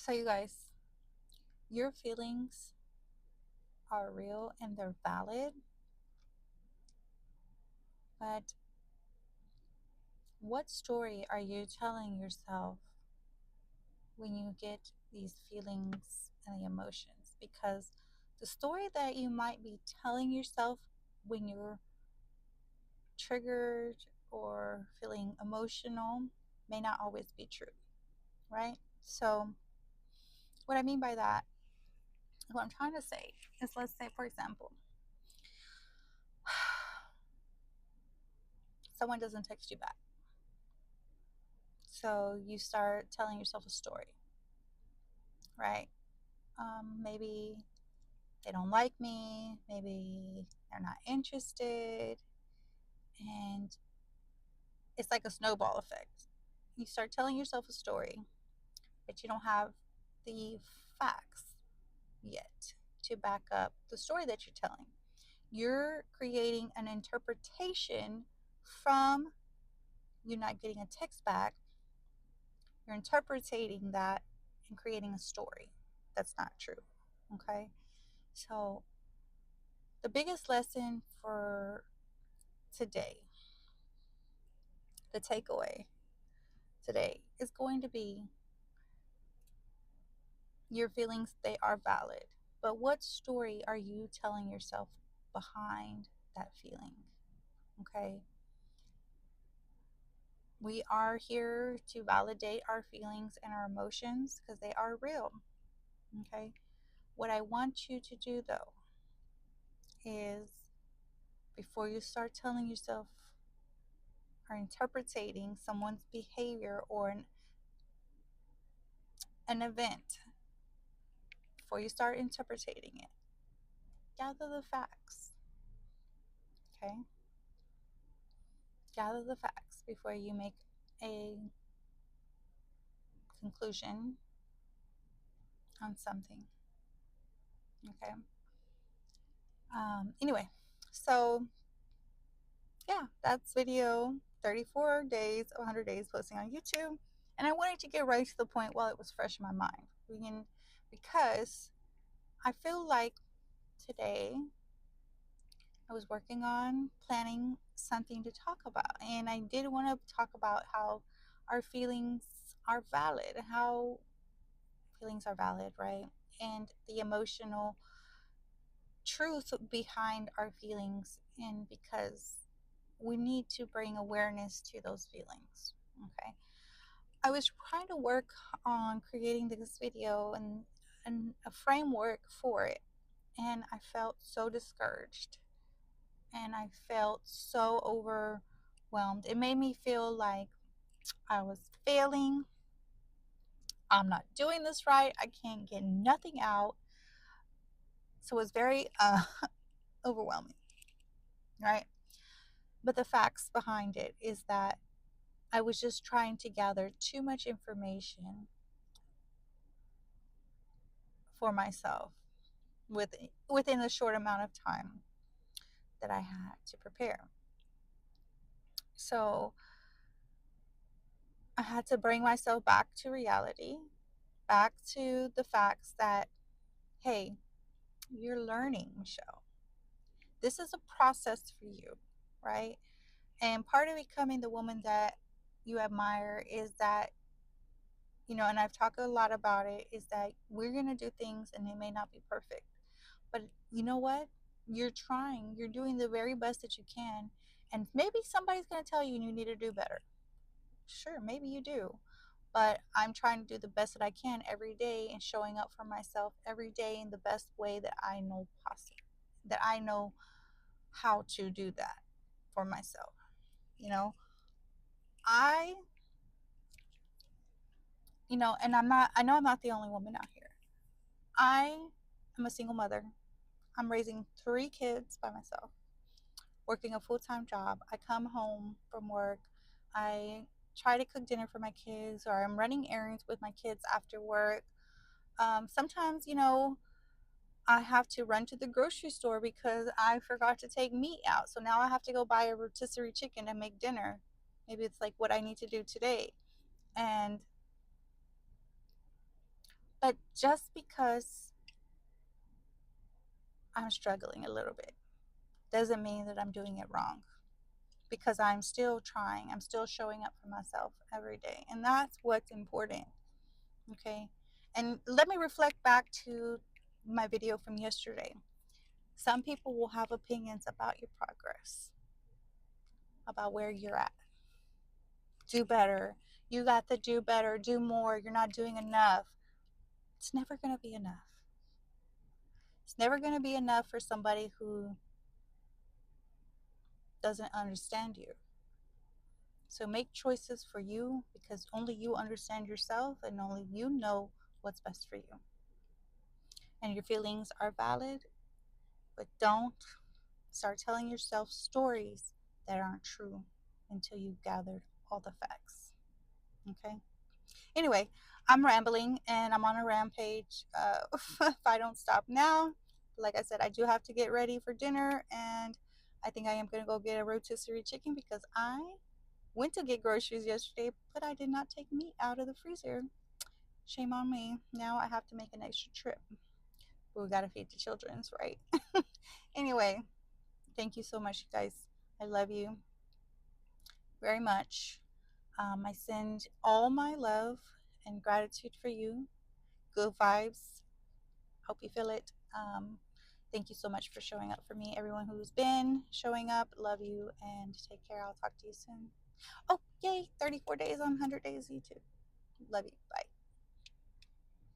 So, you guys, your feelings are real and they're valid, but what story are you telling yourself when you get these feelings and the emotions? Because the story that you might be telling yourself when you're triggered or feeling emotional may not always be true, right? So, what I mean by that, what I'm trying to say is, let's say, for example, someone doesn't text you back. So you start telling yourself a story, right? Maybe they don't like me, maybe they're not interested, and it's like a snowball effect. You start telling yourself a story, but you don't have the facts yet to back up the story that you're telling. You're creating an interpretation from you not getting a text back. You're interpreting that and creating a story that's not true. Okay? So, the biggest lesson for today, the takeaway today, is going to be your feelings, they are valid. But what story are you telling yourself behind that feeling? Okay? We are here to validate our feelings and our emotions because they are real. Okay? What I want you to do though is before you start telling yourself or interpreting someone's behavior or an event, before you start interpreting it, gather the facts. Okay? Gather the facts before you make a conclusion on something. Okay? Anyway, so yeah, that's video 34 days, 100 days posting on YouTube. And I wanted to get right to the point while it was fresh in my mind. Because I feel like today I was working on planning something to talk about. And I did want to talk about how our feelings are valid, how feelings are valid, right? And the emotional truth behind our feelings. And because we need to bring awareness to those feelings. Okay. I was trying to work on creating this video and a framework for it. And I felt so discouraged and I felt so overwhelmed. It made me feel like I was failing. I'm not doing this right. I can't get nothing out. So it was very overwhelming, right? But the facts behind it is that I was just trying to gather too much information for myself within a short amount of time that I had to prepare. So I had to bring myself back to reality, back to the facts that, hey, you're learning, Michelle. This is a process for you, right? And part of becoming the woman that you admire is that, and I've talked a lot about it, is that we're going to do things and they may not be perfect. But you know what? You're trying, you're doing the very best that you can. And maybe somebody's going to tell you you need to do better. Sure, maybe you do. But I'm trying to do the best that I can every day and showing up for myself every day in the best way that I know possible, that I know how to do that for myself. You know, I, and I know I'm not the only woman out here. I am a single mother. I'm raising 3 kids by myself, working a full-time job. I come home from work. I try to cook dinner for my kids, or I'm running errands with my kids after work. Sometimes, I have to run to the grocery store because I forgot to take meat out. So now I have to go buy a rotisserie chicken and make dinner. Maybe it's like what I need to do today. And But just because I'm struggling a little bit doesn't mean that I'm doing it wrong, because I'm still trying. I'm still showing up for myself every day. And that's what's important. Okay. And let me reflect back to my video from yesterday. Some people will have opinions about your progress, about where you're at. Do better. You got to do better, do more. You're not doing enough. It's never going to be enough. It's never going to be enough for somebody who doesn't understand you. So make choices for you, because only you understand yourself and only you know what's best for you. And your feelings are valid, but don't start telling yourself stories that aren't true until you've gathered all the facts. Okay? Anyway, I'm rambling and I'm on a rampage. If I don't stop now, like I said, I do have to get ready for dinner, and I think I am going to go get a rotisserie chicken because I went to get groceries yesterday, but I did not take meat out of the freezer. Shame on me. Now I have to make an extra trip. But we got to feed the children's, right? Anyway, thank you so much, you guys. I love you very much. I send all my love and gratitude for you. Good vibes. Hope you feel it. Thank you so much for showing up for me. Everyone who's been showing up, love you and take care. I'll talk to you soon. Oh, yay, 34 days on 100 days YouTube. Love you. Bye.